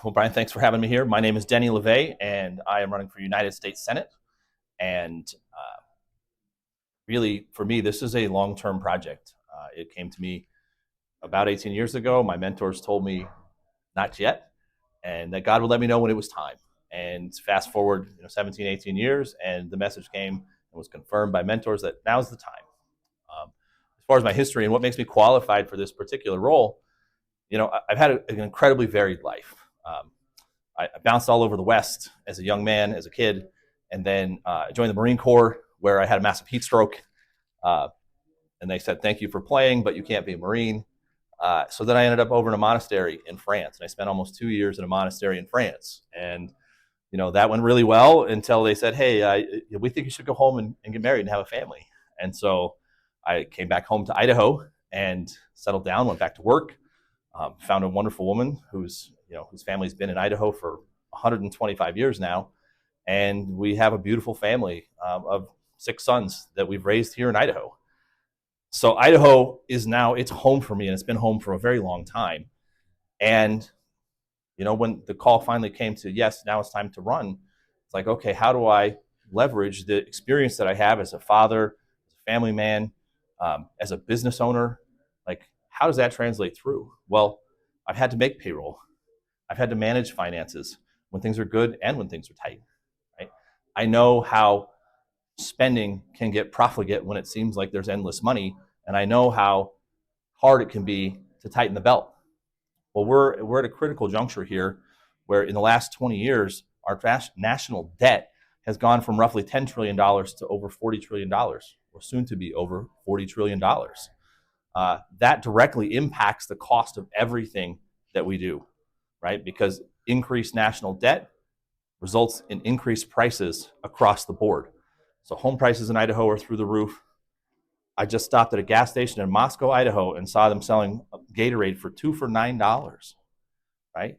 Well, Brian, thanks for having me here. My name is Denny LaVé, and I am running for United States Senate. And really, for me, this is a long-term project. It came to me about 18 years ago. My mentors told me not yet, and that God would let me know when it was time. And fast forward 17, 18 years, and the message came and was confirmed by mentors that now's the time. As far as my history and what makes me qualified for this particular role, I've had an incredibly varied life. I bounced all over the West as a young man, as a kid, and then joined the Marine Corps, where I had a massive heat stroke. And they said, thank you for playing, but you can't be a Marine. So then I ended up over in a monastery in France, and I spent almost 2 years in a monastery in France. And that went really well until they said, hey, we think you should go home and get married and have a family. And so I came back home to Idaho and settled down, went back to work, found a wonderful woman whose family's been in Idaho for 125 years now. And we have a beautiful family of 6 sons that we've raised here in Idaho. So Idaho is now, it's home for me, and it's been home for a very long time. And, when the call finally came to, yes, now it's time to run, it's like, okay, how do I leverage the experience that I have as a father, as a family man, as a business owner? Like, how does that translate through? Well, I've had to make payroll. I've had to manage finances when things are good and when things are tight, right? I know how spending can get profligate when it seems like there's endless money, and I know how hard it can be to tighten the belt. Well, we're at a critical juncture here where in the last 20 years, our national debt has gone from roughly $10 trillion to over $40 trillion, or soon to be over $40 trillion. That directly impacts the cost of everything that we do, right? Because increased national debt results in increased prices across the board. So home prices in Idaho are through the roof. I just stopped at a gas station in Moscow, Idaho, and saw them selling Gatorade for 2 for $9, right?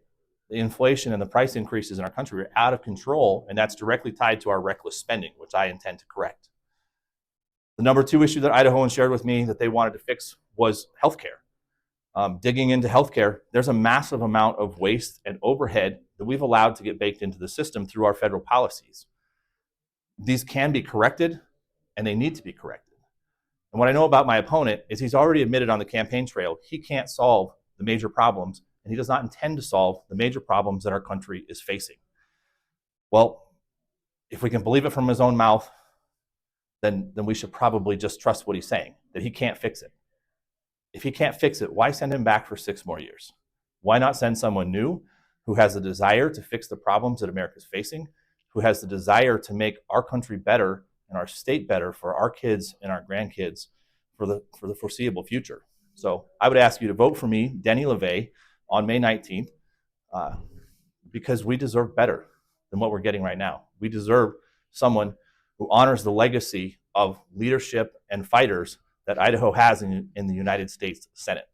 The inflation and the price increases in our country are out of control, and that's directly tied to our reckless spending, which I intend to correct. The number 2 issue that Idahoans shared with me that they wanted to fix was healthcare. Digging into healthcare, there's a massive amount of waste and overhead that we've allowed to get baked into the system through our federal policies. These can be corrected, and they need to be corrected. And what I know about my opponent is he's already admitted on the campaign trail he can't solve the major problems, and he does not intend to solve the major problems that our country is facing. Well, if we can believe it from his own mouth, then we should probably just trust what he's saying, that he can't fix it. If he can't fix it, why send him back for 6 more years? Why not send someone new who has the desire to fix the problems that America is facing, who has the desire to make our country better and our state better for our kids and our grandkids for the foreseeable future? So I would ask you to vote for me, Denny LaVé, on May 19th, because we deserve better than what we're getting right now. We deserve someone who honors the legacy of leadership and fighters that Idaho has in the United States Senate.